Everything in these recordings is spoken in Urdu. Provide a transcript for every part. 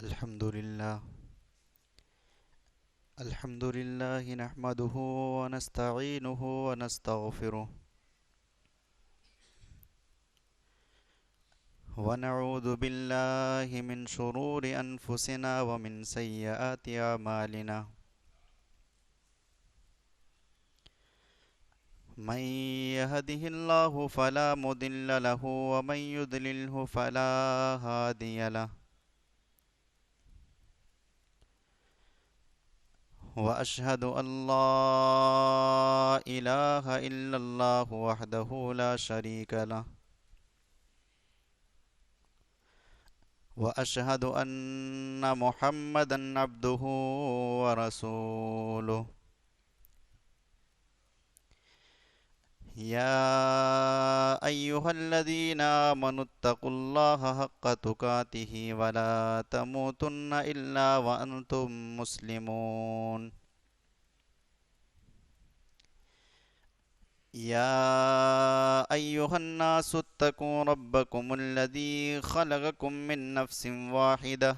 الحمد لله الحمد لله نحمده ونستعينه ونستغفره ونعوذ بالله من شرور أنفسنا ومن سيئات أعمالنا من يهده الله فلا مضل له ومن يضلله فلا هادي له وأشهد أن لا إله إلا الله وحده لا شريك له وأشهد أن محمدا عبده ورسوله يا أيها الذين آمنوا اتقوا الله حق تقاته ولا تموتن إلا وأنتم مسلمون يا أيها الناس اتقوا ربكم الذي خلقكم من نفس واحدة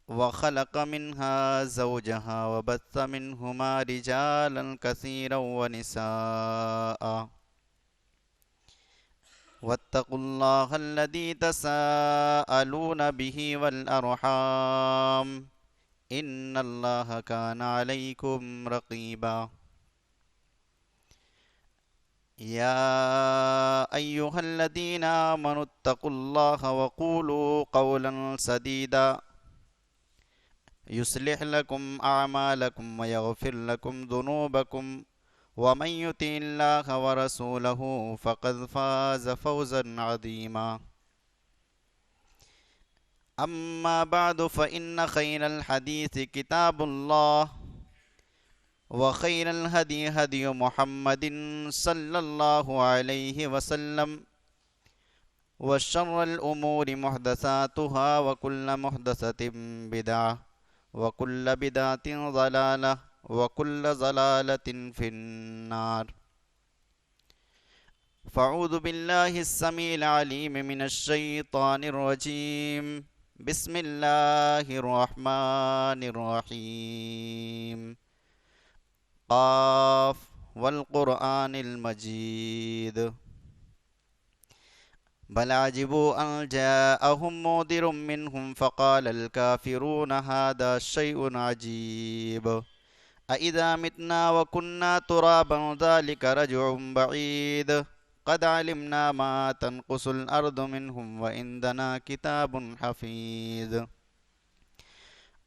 وخلق منها زوجها وبث منهما رجالا كثيرا ونساء واتقوا الله الذي تساءلون به والأرحام إن الله كان عليكم رقيبا يا أيها الذين آمنوا اتقوا الله وقولوا قولا سديدا يصلح لكم أعمالكم ويغفر لكم ذنوبكم ومن يطع الله ورسوله فقد فاز فوزا عظيما أما بعد فإن خير الحديث كتاب الله وخير الهدي هدي محمد صلى الله عليه وسلم وشر الأمور محدثاتها وكل محدثة بدعة وكل بدعة ضلالة وكل ضلالة في النار فأعوذ بالله السميع العليم من الشيطان الرجيم بسم الله الرحمن الرحيم قاف والقرآن المجيد بل عجبوا أن جاءهم منذر منهم فقال الكافرون هذا شيء عجيب أإذا متنا وكنا ترابا ذلك رجع بعيد قد علمنا ما تنقص الأرض منهم وعندنا كتاب حفيظ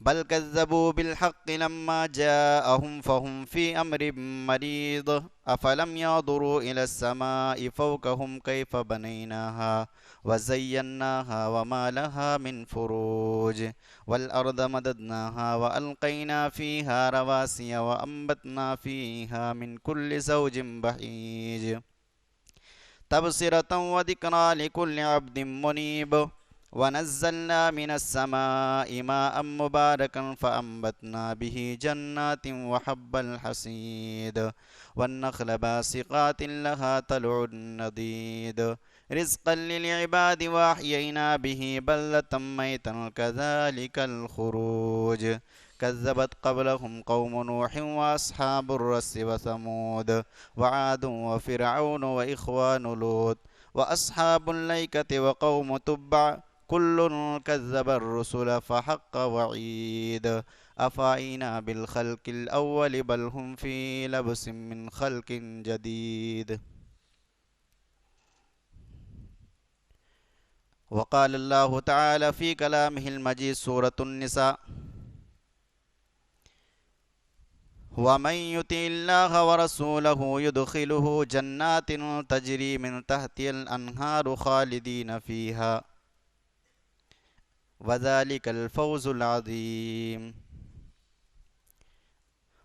بل كذبوا بالحق لما جاءهم فهم في أمر مريض أفلم ينظروا إلى السماء فوقهم كيف بنيناها وزيناها وما لها من فروج والأرض مددناها وألقينا فيها رواسي وأنبتنا فيها من كل زوج بهيج تبصرة وذكرى لكل عبد منيب ونزلنا من السماء ماء مباركا فأنبتنا به جنات وحب الحصيد والنخل باسقات لها طلع نضيد رزقا للعباد وأحيينا به بلدة ميتا كذلك الخروج كذبت قبلهم قوم نوح وأصحاب الرس وثمود وعاد وفرعون وإخوان لوط وأصحاب الأيكة وقوم تبع كل كذب الرسل فحق وعيد أفعينا بالخلق الأول بل هم في لبس من خلق جديد وقال الله تعالى في كلامه المجيد سورة النساء ومن يطع الله ورسوله يدخله جنات تجري من تحتها الأنهار خالدين فيها وذلك الفوز العظيم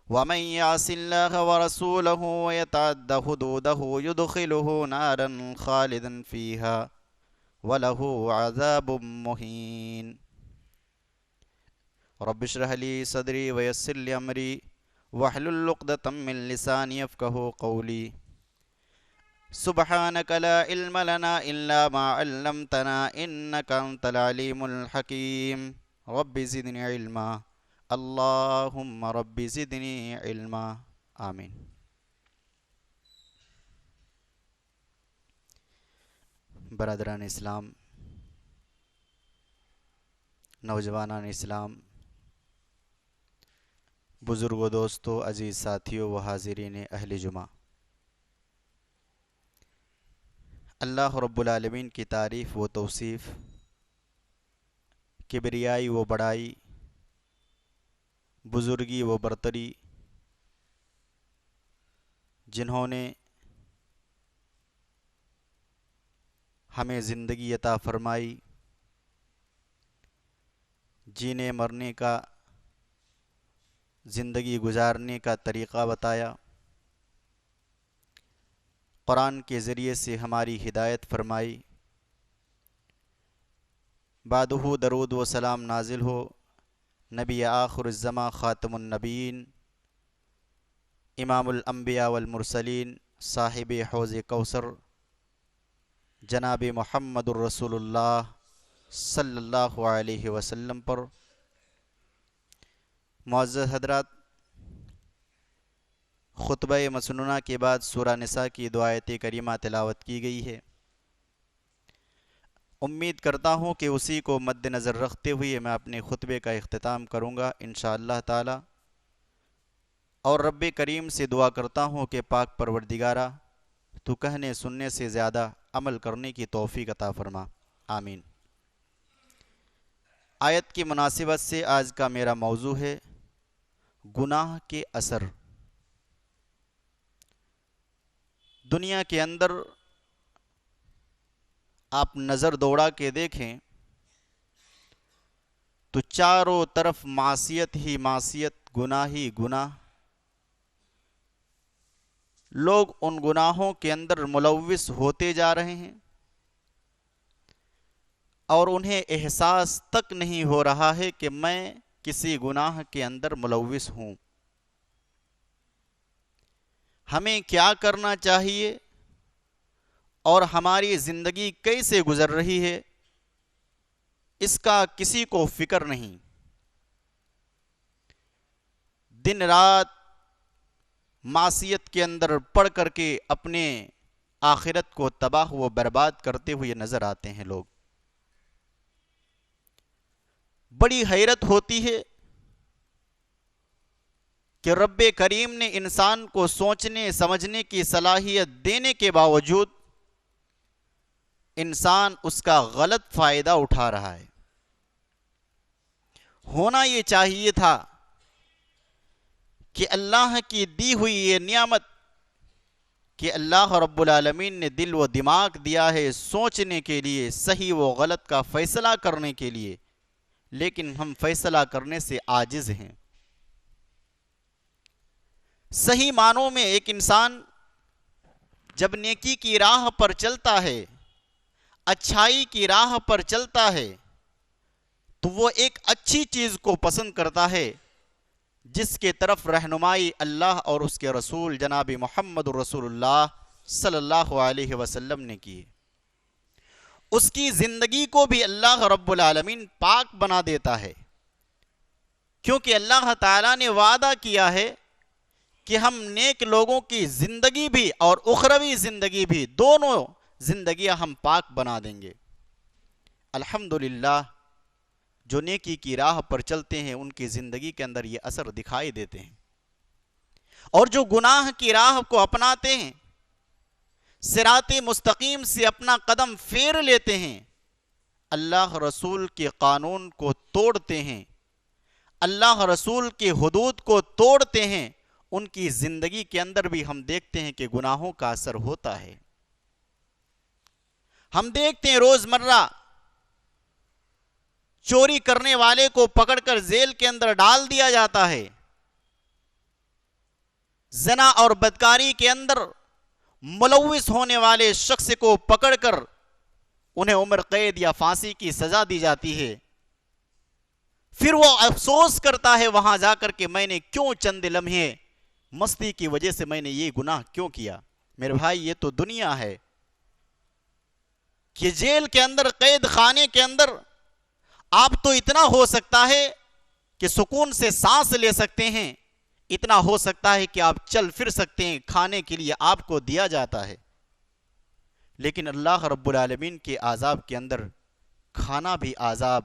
ومن يعص الله ورسوله ويتعد حدوده يدخله نارا خالدا فيها وله عذاب مهين رب اشرح لي صدري ويسر لي أمري واحلل عقدة من لساني يفقهوا قولي سبحانك لا علم لنا إلا ما علمتنا إنك أنت العليم الحكيم رب زدني علما اللهم رب زدني علما آمین۔ برادران اسلام، نوجوانان اسلام، بزرگوں، دوستوں، عزیز ساتھیوں و حاضرین اہل جمعہ، اللہ رب العالمین کی تعریف و توصیف، کبریائی و بڑائی، بزرگی و برتری، جنہوں نے ہمیں زندگی عطا فرمائی، جینے مرنے کا، زندگی گزارنے کا طریقہ بتایا، قرآن کے ذریعے سے ہماری ہدایت فرمائی، بعدہ درود و سلام نازل ہو نبی آخر الزماں خاتم النبیین، امام الانبیاء والمرسلین، صاحب حوض کوثر، جناب محمد الرسول اللہ صلی اللہ علیہ وسلم پر۔ معزز حضرات، خطبہ مسنونہ کے بعد سورہ نساء کی دو آیت کریمہ تلاوت کی گئی ہے۔ امید کرتا ہوں کہ اسی کو مد نظر رکھتے ہوئے میں اپنے خطبے کا اختتام کروں گا انشاءاللہ تعالی، اور رب کریم سے دعا کرتا ہوں کہ پاک پروردگارہ تو کہنے سننے سے زیادہ عمل کرنے کی توفیق عطا فرما، آمین۔ آیت کی مناسبت سے آج کا میرا موضوع ہے گناہ کے اثر۔ دنیا کے اندر آپ نظر دوڑا کے دیکھیں تو چاروں طرف معصیت ہی معصیت، گناہ ہی گناہ۔ لوگ ان گناہوں کے اندر ملوث ہوتے جا رہے ہیں اور انہیں احساس تک نہیں ہو رہا ہے کہ میں کسی گناہ کے اندر ملوث ہوں۔ ہمیں کیا کرنا چاہیے اور ہماری زندگی کیسے گزر رہی ہے، اس کا کسی کو فکر نہیں۔ دن رات معصیت کے اندر پڑ کر کے اپنے آخرت کو تباہ و برباد کرتے ہوئے نظر آتے ہیں لوگ۔ بڑی حیرت ہوتی ہے کہ رب کریم نے انسان کو سوچنے سمجھنے کی صلاحیت دینے کے باوجود انسان اس کا غلط فائدہ اٹھا رہا ہے۔ ہونا یہ چاہیے تھا کہ اللہ کی دی ہوئی یہ نعمت کہ اللہ رب العالمین نے دل و دماغ دیا ہے سوچنے کے لیے، صحیح و غلط کا فیصلہ کرنے کے لیے، لیکن ہم فیصلہ کرنے سے عاجز ہیں۔ صحیح معنوں میں ایک انسان جب نیکی کی راہ پر چلتا ہے، اچھائی کی راہ پر چلتا ہے، تو وہ ایک اچھی چیز کو پسند کرتا ہے جس کے طرف رہنمائی اللہ اور اس کے رسول جناب محمد رسول اللہ صلی اللہ علیہ وسلم نے کی۔ اس کی زندگی کو بھی اللہ رب العالمین پاک بنا دیتا ہے، کیونکہ اللہ تعالیٰ نے وعدہ کیا ہے کہ ہم نیک لوگوں کی زندگی بھی اور اخروی زندگی بھی، دونوں زندگیاں ہم پاک بنا دیں گے۔ الحمدللہ جو نیکی کی راہ پر چلتے ہیں ان کی زندگی کے اندر یہ اثر دکھائی دیتے ہیں، اور جو گناہ کی راہ کو اپناتے ہیں، صراط مستقیم سے اپنا قدم پھیر لیتے ہیں، اللہ رسول کے قانون کو توڑتے ہیں، اللہ رسول کے حدود کو توڑتے ہیں، ان کی زندگی کے اندر بھی ہم دیکھتے ہیں کہ گناہوں کا اثر ہوتا ہے۔ ہم دیکھتے ہیں روزمرہ چوری کرنے والے کو پکڑ کر جیل کے اندر ڈال دیا جاتا ہے، زنا اور بدکاری کے اندر ملوث ہونے والے شخص کو پکڑ کر انہیں عمر قید یا پھانسی کی سزا دی جاتی ہے۔ پھر وہ افسوس کرتا ہے وہاں جا کر کہ میں نے کیوں چند لمحے مستی کی وجہ سے میں نے یہ گناہ کیوں کیا، میرے بھائی یہ تو دنیا ہے کہ جیل کے اندر، قید خانے کے اندر آپ تو اتنا ہو سکتا ہے کہ سکون سے سانس لے سکتے ہیں، اتنا ہو سکتا ہے کہ آپ چل پھر سکتے ہیں، کھانے کے لیے آپ کو دیا جاتا ہے. لیکن اللہ رب العالمین کے عذاب کے اندر کھانا بھی عذاب،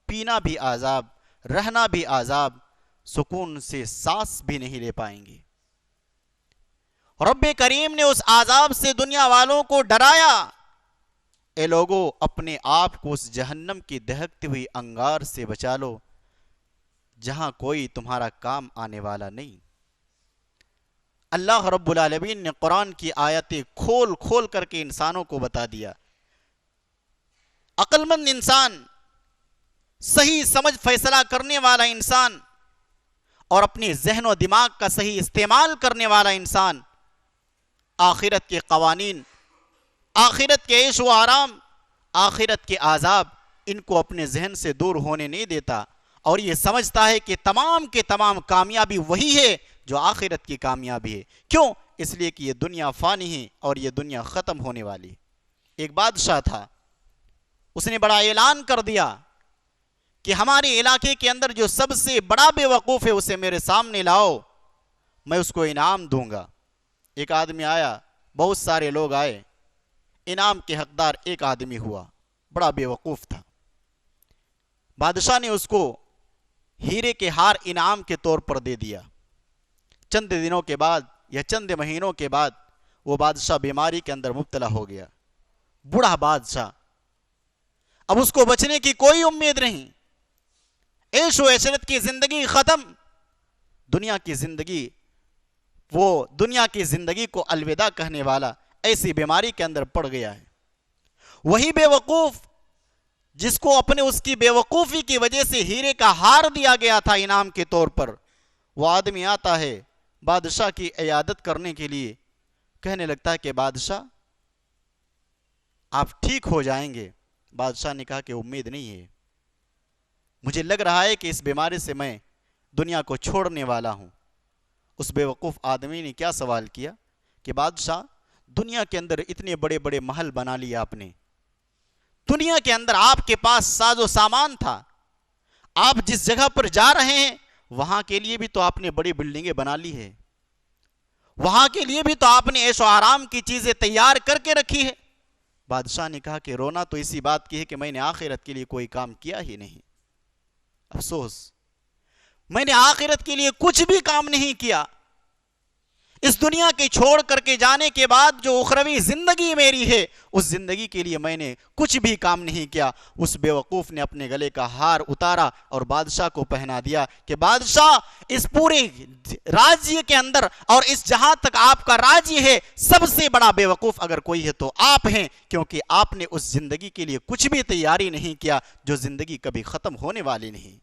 پینا بھی عذاب، رہنا بھی عذاب، سکون سے سانس بھی نہیں لے پائیں گے. رب کریم نے اس عذاب سے دنیا والوں کو ڈرایا، اے لوگو اپنے آپ کو اس جہنم کی دہکتی ہوئی انگار سے بچا لو جہاں کوئی تمہارا کام آنے والا نہیں. اللہ رب العالمین نے قرآن کی آیتیں کھول کھول کر کے انسانوں کو بتا دیا. عقل مند انسان، صحیح سمجھ فیصلہ کرنے والا انسان اور اپنے ذہن و دماغ کا صحیح استعمال کرنے والا انسان آخرت کے قوانین، آخرت کے عیش و آرام، آخرت کے عذاب ان کو اپنے ذہن سے دور ہونے نہیں دیتا، اور یہ سمجھتا ہے کہ تمام کے تمام کامیابی وہی ہے جو آخرت کی کامیابی ہے. کیوں؟ اس لیے کہ یہ دنیا فانی ہے اور یہ دنیا ختم ہونے والی ہے. ایک بادشاہ تھا، اس نے بڑا اعلان کر دیا کہ ہمارے علاقے کے اندر جو سب سے بڑا بے وقوف ہے اسے میرے سامنے لاؤ، میں اس کو انعام دوں گا. ایک آدمی آیا، بہت سارے لوگ آئے، انعام کے حقدار ایک آدمی ہوا، بڑا بے وقوف تھا. بادشاہ نے اس کو ہیرے کے ہار انعام کے طور پر دے دیا. چند دنوں کے بعد یا چند مہینوں کے بعد وہ بادشاہ بیماری کے اندر مبتلا ہو گیا، بوڑھا بادشاہ. اب اس کو بچنے کی کوئی امید نہیں، عیش و عشرت کی زندگی ختم، دنیا کی زندگی، وہ دنیا کی زندگی کو الوداع کہنے والا ایسی بیماری کے اندر پڑ گیا ہے. وہی بے وقوف جس کو اپنے اس کی بے وقوفی کی وجہ سے ہیرے کا ہار دیا گیا تھا انعام کے طور پر، وہ آدمی آتا ہے بادشاہ کی عیادت کرنے کے لیے، کہنے لگتا ہے کہ بادشاہ آپ ٹھیک ہو جائیں گے. بادشاہ نے کہا کہ امید نہیں ہے، مجھے لگ رہا ہے کہ اس بیماری سے میں دنیا کو چھوڑنے والا ہوں. اس بے وقوف آدمی نے کیا سوال کیا کہ بادشاہ دنیا کے اندر اتنے بڑے بڑے محل بنا لیے آپ نے، دنیا کے اندر آپ کے پاس ساز و سامان تھا، آپ جس جگہ پر جا رہے ہیں وہاں کے لیے بھی تو آپ نے بڑی بلڈنگیں بنا لی ہے، وہاں کے لیے بھی تو آپ نے عیش و آرام کی چیزیں تیار کر کے رکھی ہے. بادشاہ نے کہا کہ رونا تو اسی بات کی ہے کہ میں نے آخرت کے لیے کوئی کام کیا ہی نہیں. افسوس، میں نے آخرت کے لیے کچھ بھی کام نہیں کیا. اس دنیا کے چھوڑ کر کے جانے کے بعد جو اخروی زندگی میری ہے اس زندگی کے لیے میں نے کچھ بھی کام نہیں کیا. اس بے وقوف نے اپنے گلے کا ہار اتارا اور بادشاہ کو پہنا دیا کہ بادشاہ اس پورے راجیہ کے اندر اور اس جہاں تک آپ کا راجیہ ہے سب سے بڑا بے وقوف اگر کوئی ہے تو آپ ہیں، کیونکہ آپ نے اس زندگی کے لیے کچھ بھی تیاری نہیں کیا جو زندگی کبھی ختم ہونے والی نہیں،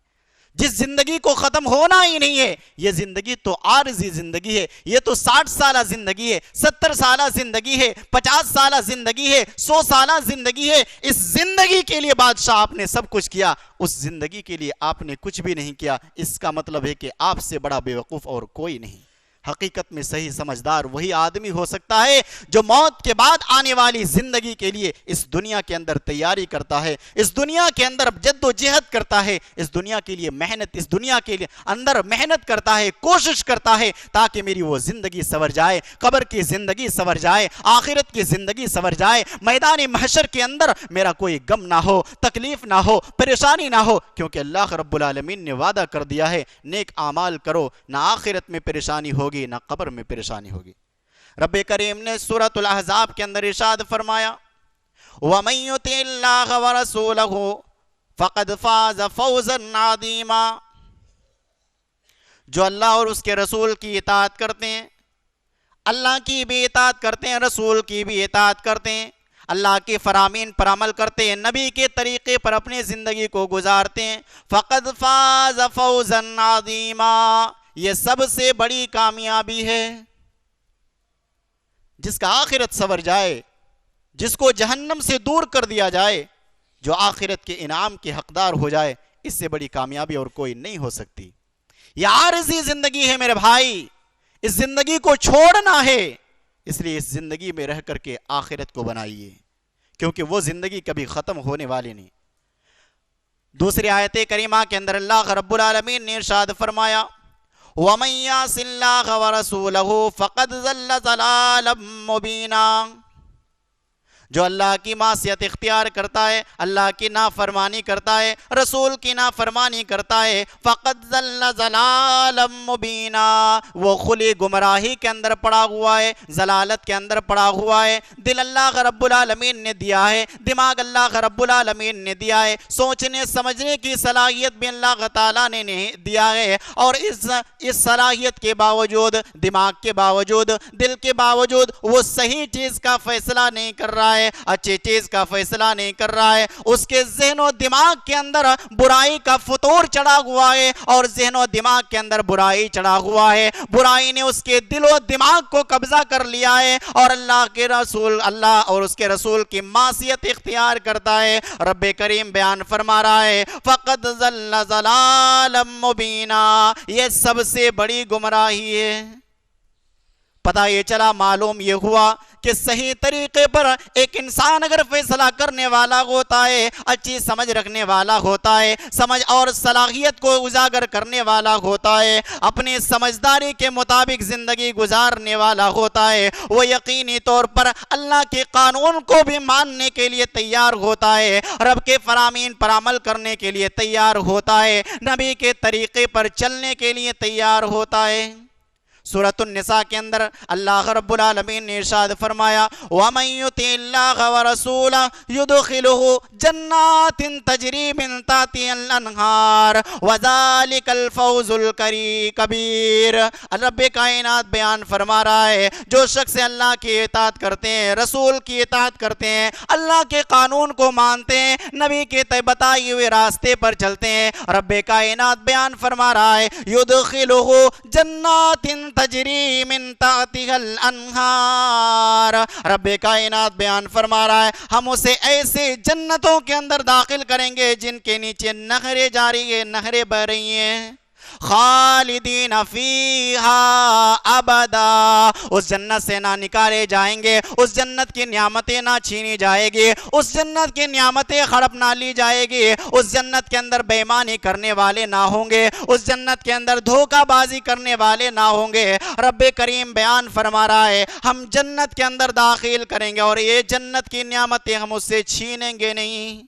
جس زندگی کو ختم ہونا ہی نہیں ہے. یہ زندگی تو عارضی زندگی ہے، یہ تو 60 سالہ زندگی ہے، 70 سالہ زندگی ہے، 50 سالہ زندگی ہے، 100 سالہ زندگی ہے. اس زندگی کے لیے بادشاہ آپ نے سب کچھ کیا، اس زندگی کے لیے آپ نے کچھ بھی نہیں کیا. اس کا مطلب ہے کہ آپ سے بڑا بے وقوف اور کوئی نہیں. حقیقت میں صحیح سمجھدار وہی آدمی ہو سکتا ہے جو موت کے بعد آنے والی زندگی کے لیے اس دنیا کے اندر تیاری کرتا ہے، اس دنیا کے اندر جد و جہد کرتا ہے، اس دنیا کے لیے محنت، اس دنیا کے لیے اندر محنت کرتا ہے، کوشش کرتا ہے تاکہ میری وہ زندگی سنور جائے، قبر کی زندگی سنور جائے، آخرت کی زندگی سنور جائے، میدان محشر کے اندر میرا کوئی غم نہ ہو، تکلیف نہ ہو، پریشانی نہ ہو، کیونکہ اللہ رب العالمین نے وعدہ کر دیا ہے نیک اعمال کرو، نہ آخرت میں پریشانی ہوگی نہ قبر میں پریشانی ہوگی. رب کریم نے سورۃ الاحزاب کے اندر ارشاد فرمایا وَمَن يُطِعِ اللَّهَ وَرَسُولَهُ فَقَدْ فَازَ فَوْزًا عَظِيمًا. جو اللہ اور اس کے رسول کی اطاعت کرتے ہیں، اللہ کی بھی اطاعت کرتے ہیں، رسول کی بھی اطاعت کرتے ہیں، اللہ کے فرامین پر عمل کرتے ہیں، نبی کے طریقے پر اپنی زندگی کو گزارتے ہیں، فَقَدْ فَازَ فَوْزًا عَظِيمًا، یہ سب سے بڑی کامیابی ہے. جس کا آخرت سنور جائے، جس کو جہنم سے دور کر دیا جائے، جو آخرت کے انعام کے حقدار ہو جائے، اس سے بڑی کامیابی اور کوئی نہیں ہو سکتی. یہ عارضی زندگی ہے میرے بھائی، اس زندگی کو چھوڑنا ہے، اس لیے اس زندگی میں رہ کر کے آخرت کو بنائیے، کیونکہ وہ زندگی کبھی ختم ہونے والی نہیں۔ دوسری آیت کریمہ کے اندر اللہ رب العالمین نے ارشاد فرمایا وَمَن يَعْصِ اللَّهَ وَرَسُولَهُ فَقَدْ ضَلَّ ضَلَالًا مُبِينًا، جو اللہ کی معصیت اختیار کرتا ہے، اللہ کی نافرمانی کرتا ہے، رسول کی نافرمانی کرتا ہے، فقد ضل ضلالا مبینا، وہ کھلی گمراہی کے اندر پڑا ہوا ہے، ضلالت کے اندر پڑا ہوا ہے۔ دل اللہ رب العالمین نے دیا ہے، دماغ اللہ رب العالمین نے دیا ہے، سوچنے سمجھنے کی صلاحیت بھی اللہ تعالیٰ نے دیا ہے، اور اس صلاحیت کے باوجود، دماغ کے باوجود، دل کے باوجود وہ صحیح چیز کا فیصلہ نہیں کر رہا ہے، اچھی چیز کا فیصلہ نہیں کر رہا ہے، اس کے ذہن و دماغ کے اندر برائی کا فطور چڑھا ہوا ہے، اور ذہن و دماغ کے اندر برائی چڑھا ہوا ہے، برائی نے اس کے دل و دماغ کو قبضہ کر لیا ہے، اور اللہ اور اس کے رسول کی معصیت اختیار کرتا ہے۔ رب کریم بیان فرما رہا ہے فقد ضل ضلالا مبینا، یہ سب سے بڑی گمراہی ہے۔ پتہ یہ چلا، معلوم یہ ہوا کہ صحیح طریقے پر ایک انسان اگر فیصلہ کرنے والا ہوتا ہے، اچھی سمجھ رکھنے والا ہوتا ہے، سمجھ اور صلاحیت کو اجاگر کرنے والا ہوتا ہے، اپنی سمجھداری کے مطابق زندگی گزارنے والا ہوتا ہے، وہ یقینی طور پر اللہ کے قانون کو بھی ماننے کے لیے تیار ہوتا ہے، رب کے فرامین پر عمل کرنے کے لیے تیار ہوتا ہے، نبی کے طریقے پر چلنے کے لیے تیار ہوتا ہے۔ سورۃ النساء کے اندر اللہ رب العالمین نے ارشاد فرمایا وَمَن يُطِعِ اللَّهَ وَرَسُولَهُ يُدْخِلْهُ جَنَّاتٍ تَجْرِي مِن تَحْتِهَا الْأَنْهَارُ وَذَلِكَ الْفَوْزُ الْكَبِيرُ۔ رب کائنات بیان فرما رہا ہے جو شخص اللہ کی اطاعت کرتے ہیں، رسول کی اطاعت کرتے ہیں، اللہ کے قانون کو مانتے ہیں، نبی کے بتائے ہوئے راستے پر چلتے ہیں، رب کائنات بیان فرما رہا ہے يُدْخِلُهُ جَنَّاتٍ تجری من تحتها الانہار، رب کائنات بیان فرما رہا ہے ہم اسے ایسے جنتوں کے اندر داخل کریں گے جن کے نیچے نہریں جاری ہیں، نہریں بہ رہی ہیں، خالدین فیہا ابدا، اس جنت سے نہ نکالے جائیں گے، اس جنت کی نعمتیں نہ چھینی جائے گی، اس جنت کی نعمتیں ہڑپ نہ لی جائے گی، اس جنت کے اندر بے ایمانی کرنے والے نہ ہوں گے، اس جنت کے اندر دھوکہ بازی کرنے والے نہ ہوں گے۔ رب کریم بیان فرما رہا ہے ہم جنت کے اندر داخل کریں گے، اور یہ جنت کی نعمتیں ہم اس سے چھینیں گے نہیں،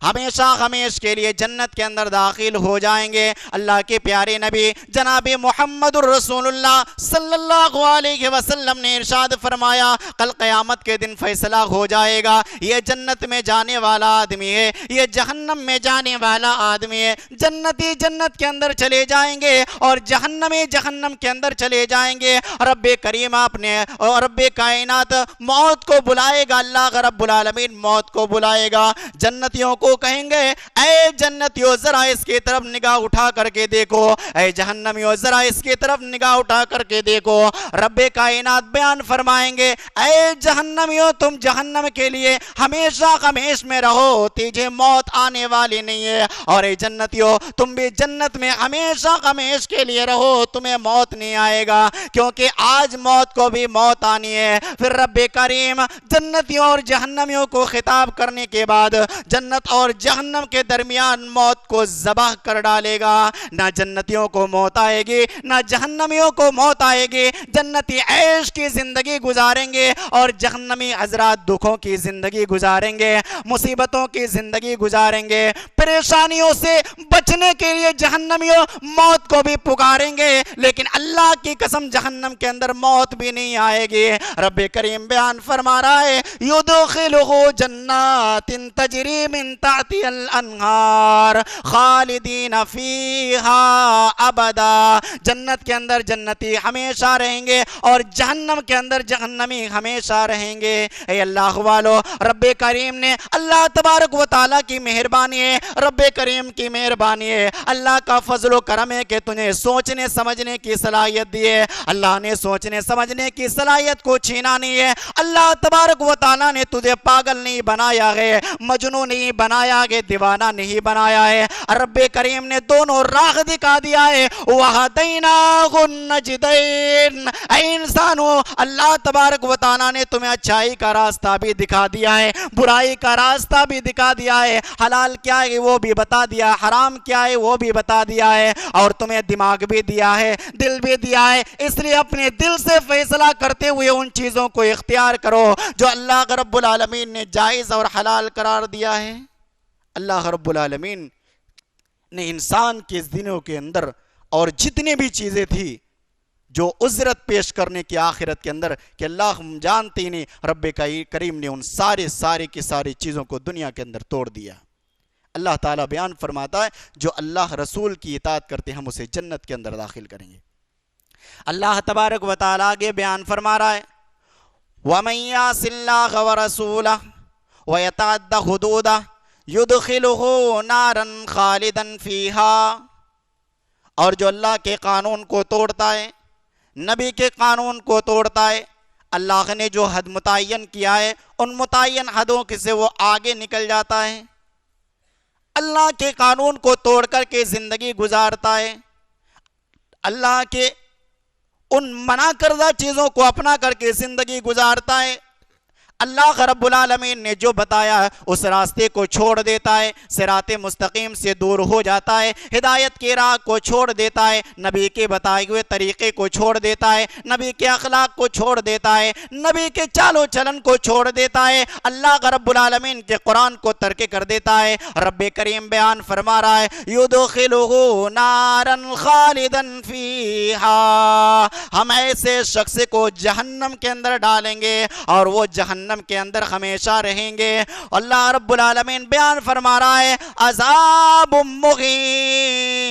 ہمیشہ ہمیش کے لیے جنت کے اندر داخل ہو جائیں گے۔ اللہ کے پیارے نبی جناب محمد الرسول اللہ صلی اللہ علیہ وسلم نے ارشاد فرمایا کل قیامت کے دن فیصلہ ہو جائے گا، یہ جنت میں جانے والا آدمی ہے، یہ جہنم میں جانے والا آدمی ہے، جنتی جنت کے اندر چلے جائیں گے اور جہنمی جہنم کے اندر چلے جائیں گے۔ رب کریم اپنے اور رب کائنات موت کو بلائے گا، اللہ رب العالمین موت کو بلائے گا، جنتیوں کو کہیں گے اے جنتیوں ذرا اس کی طرف نگاہ اٹھا کر کے دیکھو، اے جہنمیوں ذرا اس کی طرف نگاہ اٹھا کر کے دیکھو۔ رب کائنات بیان فرمائیں گے اے جہنمیوں تم جہنم کے لیے ہمیشہ ہمیش میں رہو، تجھے موت آنے والی نہیں ہے، اور اے جنتیوں تم بھی جنت میں ہمیشہ ہمیش کے لیے رہو، تمہیں موت نہیں آئے گا، کیونکہ آج موت کو بھی موت آنی ہے۔ پھر رب کریم جنتیوں اور جہنمیوں کو خطاب کرنے کے بعد جنت اور جہنم کے درمیان موت کو ذبح کر ڈالے گا، نہ جنتیوں کو موت آئے گی نہ جہنمیوں کو موت آئے گی، جنتی عیش کی زندگی گزاریں گے اور جہنمی حضرات دکھوں کی زندگی گزاریں گے، مصیبتوں کی زندگی گزاریں گے، پریشانیوں سے بچنے کے لیے جہنمیوں موت کو بھی پکاریں گے، لیکن اللہ کی قسم جہنم کے اندر موت بھی نہیں آئے گی۔ رب کریم بیان فرما رہا ہے یدخلہ جنات تجری من تحتها الانہار خالدین فیہا ابدا، جنت کے اندر جنتی ہمیشہ رہیں گے اور جہنم کے اندر جہنمی ہمیشہ رہیں گے۔ اے اللہ والو، رب کریم نے اللہ تبارک و تعالیٰ کی مہربانی ہے، رب کریم کی مہربانی ہے، اللہ کا فضل و کرم ہے کہ تجھے سوچنے سمجھنے کی صلاحیت دی ہے، اللہ نے سوچنے سمجھنے کی صلاحیت کو چھینا نہیں ہے، اللہ تبارک و تعالیٰ نے تجھے پاگل نہیں بنایا ہے، مجنون نہیں بنایا کہ دیوانہ نہیں بنایا ہے. رب کریم نے دونوں راہ دکھا دیا ہے. وَهَدَيْنَاهُ النَّجْدَيْنِ. اے انسانو, اللہ تبارک و تعالیٰ نے تمہیں اچھائی کا راستہ بھی دکھا دیا ہے, برائی کا راستہ بھی دکھا دیا ہے, حلال کیا ہے وہ بھی بتا دیا, حرام کیا ہے وہ بھی بتا دیا ہے, اور تمہیں دماغ بھی دیا ہے, دل بھی دیا ہے. اس لیے اپنے دل سے فیصلہ کرتے ہوئے ان چیزوں کو اختیار کرو جو اللہ رب العالمین نے جائز اور حلال قرار دیا ہے. اللہ رب العالمین نے انسان کے دنوں کے اندر اور جتنے بھی چیزیں تھی جو اجرت پیش کرنے کی آخرت کے اندر, کہ اللہ ہم جانتے ہی نہیں, رب کریم نے ان سارے کی ساری چیزوں کو دنیا کے اندر توڑ دیا. اللہ تعالیٰ بیان فرماتا ہے جو اللہ رسول کی اطاعت کرتے ہم اسے جنت کے اندر داخل کریں گے. اللہ تبارک و تعالیٰ آگے بیان فرما رہا ہے وَمَن يَعْصِ اللَّهَ وَرَسُولَهُ وَيَتَعَدَّ حُدُودَهُ يُدْخِلْهُ نَارًا خَالِدًا فِيهَا. اور جو اللہ کے قانون کو توڑتا ہے, نبی کے قانون کو توڑتا ہے, اللہ نے جو حد متعین کیا ہے ان متعین حدوں سے وہ آگے نکل جاتا ہے, اللہ کے قانون کو توڑ کر کے زندگی گزارتا ہے, اللہ کے ان منع کردہ چیزوں کو اپنا کر کے زندگی گزارتا ہے. اللہ رب العالمین نے جو بتایا ہے اس راستے کو چھوڑ دیتا ہے, صراط مستقیم سے دور ہو جاتا ہے, ہدایت کی راہ کو چھوڑ دیتا ہے, نبی کے بتائے ہوئے طریقے کو چھوڑ دیتا ہے, نبی کے اخلاق کو چھوڑ دیتا ہے, نبی کے چال و چلن کو چھوڑ دیتا ہے, اللہ رب العالمین کے قرآن کو ترک کر دیتا ہے. رب کریم بیان فرما رہا ہے یدخلہ نارا خالدا فیہا, ہم ایسے شخص کو جہنم کے اندر ڈالیں گے اور وہ جہنم کے اندر ہمیشہ رہیں گے. اللہ رب العالمین بیان فرما رہا ہے عذاب مہین,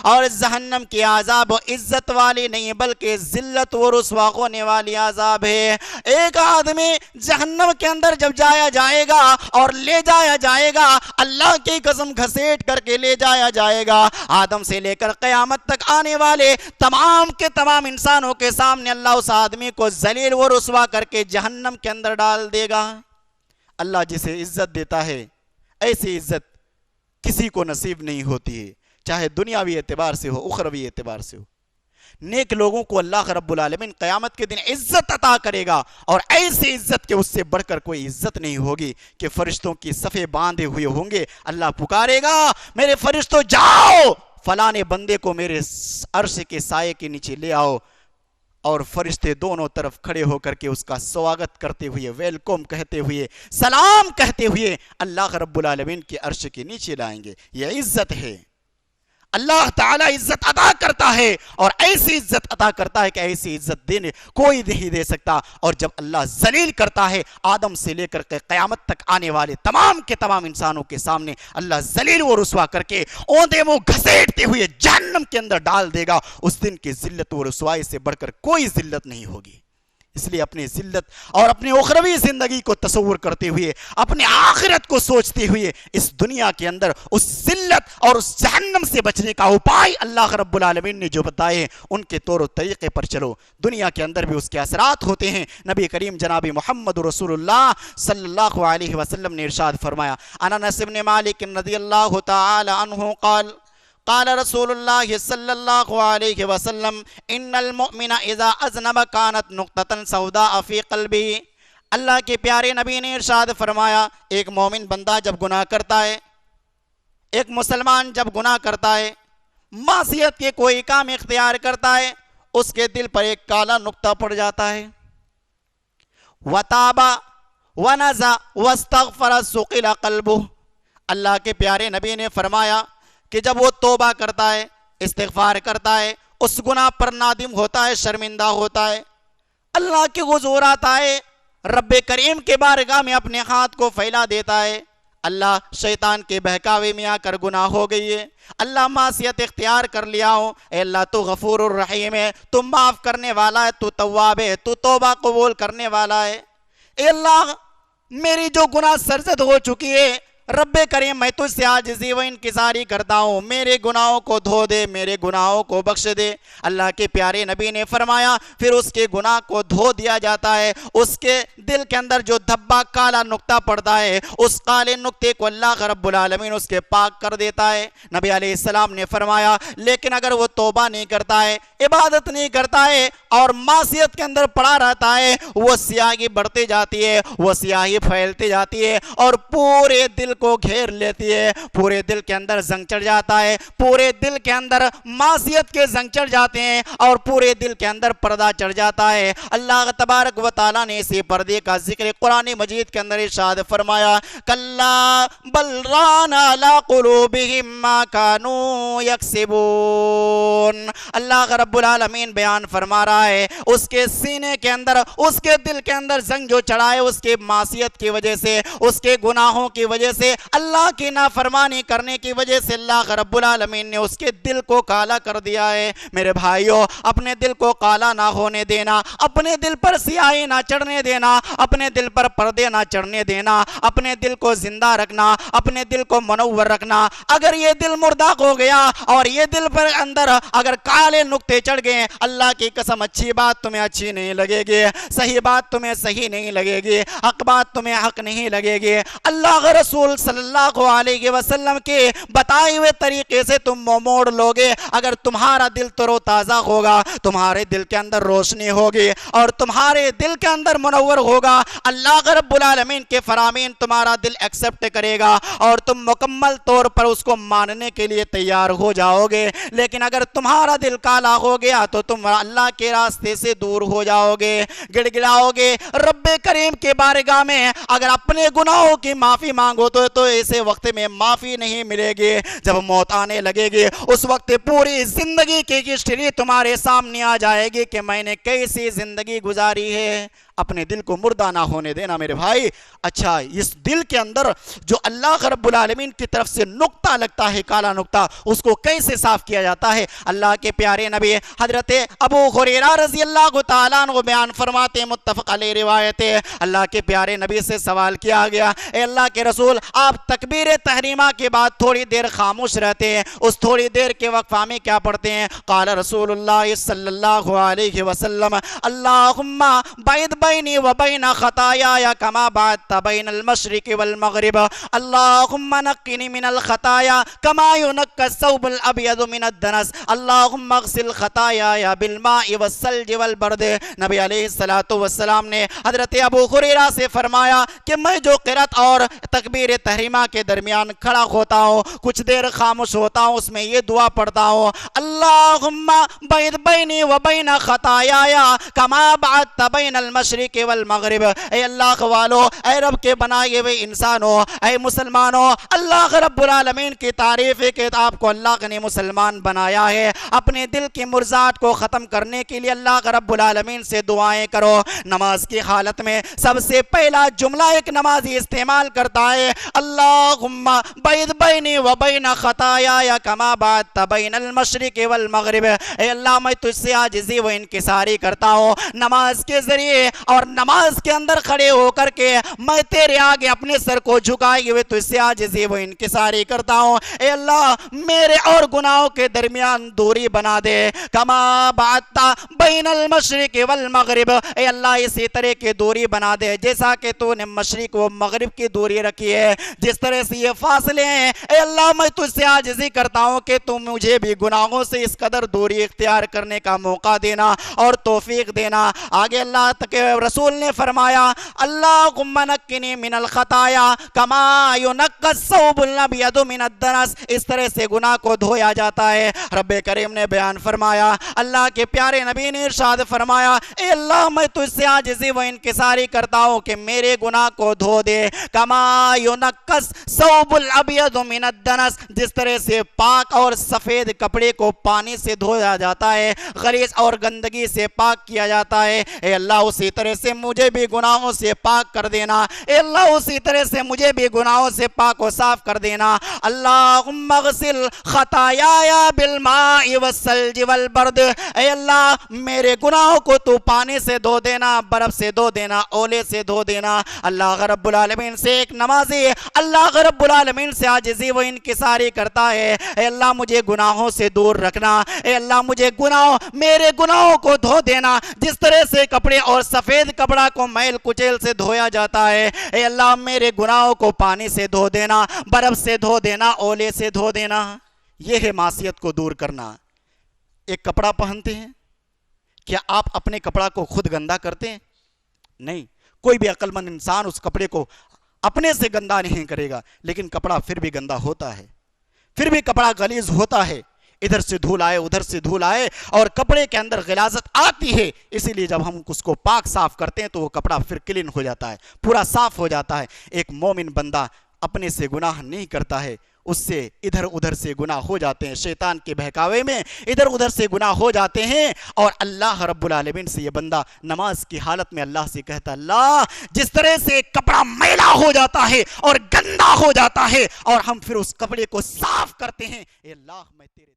اور جہنم کی عذاب عزت والی نہیں بلکہ ذلت و رسوا ہونے والی عذاب ہے. ایک آدمی جہنم کے اندر جب جایا جائے گا اور لے جایا جائے گا, اللہ کی قسم گھسیٹ کر کے لے جایا جائے گا, آدم سے لے کر قیامت تک آنے والے تمام کے تمام انسانوں کے سامنے اللہ اس آدمی کو ذلیل و رسوا کر کے جہنم کے اندر ڈال دے گا. اللہ جسے عزت دیتا ہے ایسی عزت کسی کو نصیب نہیں ہوتی ہے, چاہے دنیاوی اعتبار سے ہو اخروی اعتبار سے ہو. نیک لوگوں کو اللہ رب العالمین قیامت کے دن عزت عطا کرے گا, اور ایسی عزت کہ اس سے بڑھ کر کوئی عزت نہیں ہوگی, کہ فرشتوں کی صفیں باندھے ہوئے ہوں گے. اللہ پکارے گا میرے فرشتوں جاؤ فلاں بندے کو میرے عرش کے سائے کے نیچے لے آؤ, اور فرشتے دونوں طرف کھڑے ہو کر کے اس کا سواگت کرتے ہوئے, ویلکم کہتے ہوئے, سلام کہتے ہوئے اللہ رب العالمین کے عرش کے نیچے لائیں گے. یہ عزت ہے. اللہ تعالیٰ عزت عطا کرتا ہے, اور ایسی عزت عطا کرتا ہے کہ ایسی عزت دینے کوئی نہیں دے سکتا. اور جب اللہ ذلیل کرتا ہے آدم سے لے کر کے قیامت تک آنے والے تمام کے تمام انسانوں کے سامنے اللہ ذلیل و رسوا کر کے اوندے منہ گھسیٹتے ہوئے جہنم کے اندر ڈال دے گا. اس دن کی ذلت و رسوائی سے بڑھ کر کوئی ذلت نہیں ہوگی. اس لیے اپنی ذلت اور اپنی اخروی زندگی کو تصور کرتے ہوئے, اپنے آخرت کو سوچتے ہوئے, اس دنیا کے اندر اس ذلت اور اس جہنم سے بچنے کا اپائے اللہ رب العالمین نے جو بتائے ان کے طور و طریقے پر چلو. دنیا کے اندر بھی اس کے اثرات ہوتے ہیں. نبی کریم جناب محمد رسول اللہ صلی اللہ علیہ وسلم نے ارشاد فرمایا انس بن مالک رضی اللہ تعالی عنہ قال رسول اللہ صلی اللہ علیہ وسلم ان المؤمن اذا اذنب كانت نقطة سوداء فی قلبی. اللہ کے پیارے نبی نے ارشاد فرمایا ایک مومن بندہ جب گناہ کرتا ہے, ایک مسلمان جب گناہ کرتا ہے, معصیت کے کوئی کام اختیار کرتا ہے, اس کے دل پر ایک کالا نقطہ پڑ جاتا ہے. وتاب ونزع واستغفر سقل قلبه. اللہ کے پیارے نبی نے فرمایا کہ جب وہ توبہ کرتا ہے, استغفار کرتا ہے, اس گناہ پر نادم ہوتا ہے, شرمندہ ہوتا ہے, اللہ کے حضور آتا ہے, رب کریم کے بارگاہ میں اپنے ہاتھ کو پھیلا دیتا ہے, اللہ شیطان کے بہکاوے میں آ کر گناہ ہو گئی ہے, اللہ معصیت اختیار کر لیا ہوں, اے اللہ تو غفور الرحیم ہے, تو معاف کرنے والا ہے, تو تواب ہے, تو توبہ قبول کرنے والا ہے, اے اللہ میری جو گناہ سرزد ہو چکی ہے رب کریم میں تجھ سے عاجزی و انکساری کرتا ہوں، میرے گناہوں کو دھو دے، میرے گناہوں کو بخش دے۔ اللہ کے پیارے نبی نے فرمایا پھر اس کے گناہ کو دھو دیا جاتا ہے، اس کے دل کے اندر جو دھبا کالا نقطہ پڑتا ہے اس کالے نقطے کو اللہ رب العالمین اس کے پاک کر دیتا ہے۔ نبی علیہ السلام نے فرمایا لیکن اگر وہ توبہ نہیں کرتا ہے، عبادت نہیں کرتا ہے اور معصیت کے اندر پڑا رہتا ہے، وہ سیاہی بڑھتی جاتی ہے، وہ سیاہی پھیلتی جاتی ہے اور پورے دل کو گھیر لیتی ہے، پورے دل کے اندر زنگ چڑھ جاتا ہے، پورے دل کے اندر معصیت کے زنگ چڑھ جاتے ہیں اور پورے دل کے اندر پردہ چڑھ جاتا ہے۔ اللہ تبارک و تعالیٰ نے اسی پردے کا ذکر قرآن مجید کے اندر ارشاد فرمایا کلا بل ران علی قلوبہم ما کانوا یکسبون۔ اللہ رب العالمین بیان فرما رہا ہے اس کے سینے کے اندر، اس کے دل کے اندر زنگ جو چڑھا ہے اس کے معصیت کی وجہ سے، اس کے گناہوں کی وجہ سے، اللہ کی نافرمانی کرنے کی وجہ سے اللہ رب العالمین نے اس کے دل کو کالا کر دیا ہے۔ میرے بھائیوں اپنے دل کو کالا نہ ہونے دینا، اپنے دل پر سیاہی نہ چڑھنے دینا، اپنے دل پر پردے نہ چڑھنے دینا، اپنے دل کو زندہ رکھنا، اپنے دل کو منور رکھنا۔ اگر یہ دل مردہ ہو گیا اور یہ دل پر اندر اگر کالے نقطے چڑھ گئے، اللہ کی قسم اچھی بات تمہیں اچھی نہیں لگے گی، صحیح بات تمہیں صحیح نہیں لگے گی، حق بات تمہیں حق نہیں لگے گی۔ اللہ رسول صلی اللہ علیہ وسلم کے بتائے ہوئے طریقے سے تم موڑ لوگے، اگر تمہارا دل تر و تازہ ہوگا، تمہارے دل کے اندر روشنی ہوگی اور تمہارے دل کے اندر منور ہوگا، اللہ رب العالمین کے فرامین تمہارا دل ایکسپٹ کرے گا اور تم مکمل طور پر اس کو ماننے کے لیے تیار ہو جاؤ گے۔ لیکن اگر تمہارا دل کالا ہو گیا تو تم اللہ کے راستے سے دور ہو جاؤ گے، گڑ گڑاؤ گے۔ رب کریم کے بارگاہ میں اگر اپنے گناہوں کی معافی مانگو تو ایسے وقت میں معافی نہیں ملے گی۔ جب موت آنے لگے گی اس وقت پوری زندگی کی ہسٹری تمہارے سامنے آ جائے گی کہ میں نے کیسی زندگی گزاری ہے۔ اپنے دل کو مردہ نہ ہونے دینا میرے بھائی۔ اچھا اس دل کے اندر جو اللہ رب العالمین کی طرف سے نقطہ لگتا ہے، کالا نقطہ، اس کو کیسے صاف کیا جاتا ہے؟ اللہ کے پیارے نبی حضرت ابو ہریرہ رضی اللہ تعالیٰ عنہ بیان فرماتے، متفق علیہ روایت ہے، اللہ کے پیارے نبی سے سوال کیا گیا اے اللہ کے رسول آپ تکبیر تحریمہ کے بعد تھوڑی دیر خاموش رہتے ہیں، اس تھوڑی دیر کے وقفہ میں کیا پڑھتے ہیں؟ قال رسول اللہ صلی اللہ علیہ وسلم اللہم بعد بینی و بین خطایای کما بعدت بین المشرق والمغرب اللہم نقنی من الخطایا کما ینقی الثوب الابیض من الدنس اللہم اغسل خطایای بالماء والثلج والبرد۔ نبی علیہ السلام نے حضرت ابو ہریرہ سے فرمایا کہ میں جو قرات اور تکبیر تحریمہ کے درمیان کھڑا ہوتا ہوں، کچھ دیر خاموش ہوتا ہوں، اس میں یہ دعا پڑھتا ہوں اللہم بعد بینی و بین خطایای کما بعدت بین المشرق والمغرب۔ اے اللہ والو، اے رب کے بنائے ہوئے انسانوں، اے مسلمانوں، اللہ رب العالمین کی تعریف ہے کہ آپ کو اللہ نے مسلمان بنایا ہے۔ اپنے دل کی مرزات کو ختم کرنے کے لیے اللہ رب العالمین سے دعائیں کرو۔ نماز کی حالت میں سب سے پہلا جملہ ایک نمازی استعمال کرتا ہے اللہم بعد بینی و بین خطایای کما بعدت بین المشرق والمغرب۔ اے اللہ میں تجھ سے عاجزی و انکساری کرتا ہوں نماز کے ذریعے اور نماز کے اندر کھڑے ہو کر کے میں تیرے آگے اپنے سر کو جھکائے ہوئے تجھ سے عاجزی و انکساری کرتا ہوں۔ اے اللہ میرے اور گناہوں کے درمیان دوری بنا دے کما بعدت بین المشرق والمغرب۔ اے اللہ اسی طرح کی دوری بنا دے جیسا کہ تو نے مشرق و مغرب کی دوری رکھی ہے، جس طرح سے یہ فاصلے ہیں۔ اے اللہ میں تجھ سے عاجزی کرتا ہوں کہ تم مجھے بھی گناہوں سے اس قدر دوری اختیار کرنے کا موقع دینا اور توفیق دینا۔ آگے اللہ تک رسول نے فرمایا اللہم نقنی من الخطایا کما ینقی الثوب الابیض من الدنس۔ اس طرح سے گناہ کو دھویا جاتا ہے۔ رب کریم نے بیان فرمایا، اللہ کے پیارے نبی نے ارشاد فرمایا اے اللہ میں تجھ سے عاجزی و انکساری کرتا ہوں کہ میرے گناہ کو دھو دے کما ینقی الثوب الابیض من الدنس۔ جس طرح سے پاک اور سفید کپڑے کو پانی سے دھویا جاتا ہے، غلیظ اور گندگی سے پاک کیا جاتا ہے، اے اللہ اسی طرح سے مجھے بھی گناہوں سے پاک کر دینا، اے اللہ اسی طرح سے مجھے بھی گناہوں سے پاک و صاف کر دینا۔ اللہم اغسل خطایایا بالماء والثلج والبرد، اے اللہ میرے گناہوں کو تو پانی سے دھو دینا، برف سے دھو دینا، اولے سے دھو دینا۔ اللہ رب العالمین سے ایک نمازی اللہ رب العالمین سے عاجزی و انکساری کرتا ہے، اے اللہ مجھے گناہوں سے دور رکھنا، اے اللہ مجھے میرے گناہوں کو دھو دینا، جس طرح سے کپڑے اور سفید کپڑا کو میل کچیل سے دھویا جاتا ہے، اے اللہ میرے گناہوں کو پانی سے دھو دینا، برف سے دھو دینا، اولے سے دھو دینا۔ یہ ہے معصیت کو دور کرنا۔ ایک کپڑا پہنتے ہیں، کیا آپ اپنے کپڑا کو خود گندا کرتے ہیں؟ نہیں، کوئی بھی عقل مند انسان اس کپڑے کو اپنے سے گندا نہیں کرے گا، لیکن کپڑا پھر بھی گندا ہوتا ہے، پھر بھی کپڑا غلیظ ہوتا ہے، ادھر سے دھول آئے ادھر سے دھول آئے اور کپڑے کے اندر غلاظت آتی ہے۔ اسی لیے جب ہم اس کو پاک صاف کرتے ہیں تو وہ کپڑا پھر کلین ہو جاتا ہے، پورا صاف ہو جاتا ہے۔ ایک مومن بندہ اپنے سے گناہ نہیں کرتا ہے، اس سے ادھر ادھر سے گناہ ہو جاتے ہیں، شیطان کے بہکاوے میں ادھر ادھر سے گناہ ہو جاتے ہیں، اور اللہ رب العالمین سے یہ بندہ نماز کی حالت میں اللہ سے کہتا، اللہ جس طرح سے کپڑا میلا ہو جاتا ہے اور گندا ہو جاتا ہے اور ہم پھر اس کپڑے کو صاف کرتے ہیں، اے اللہ میں تیرے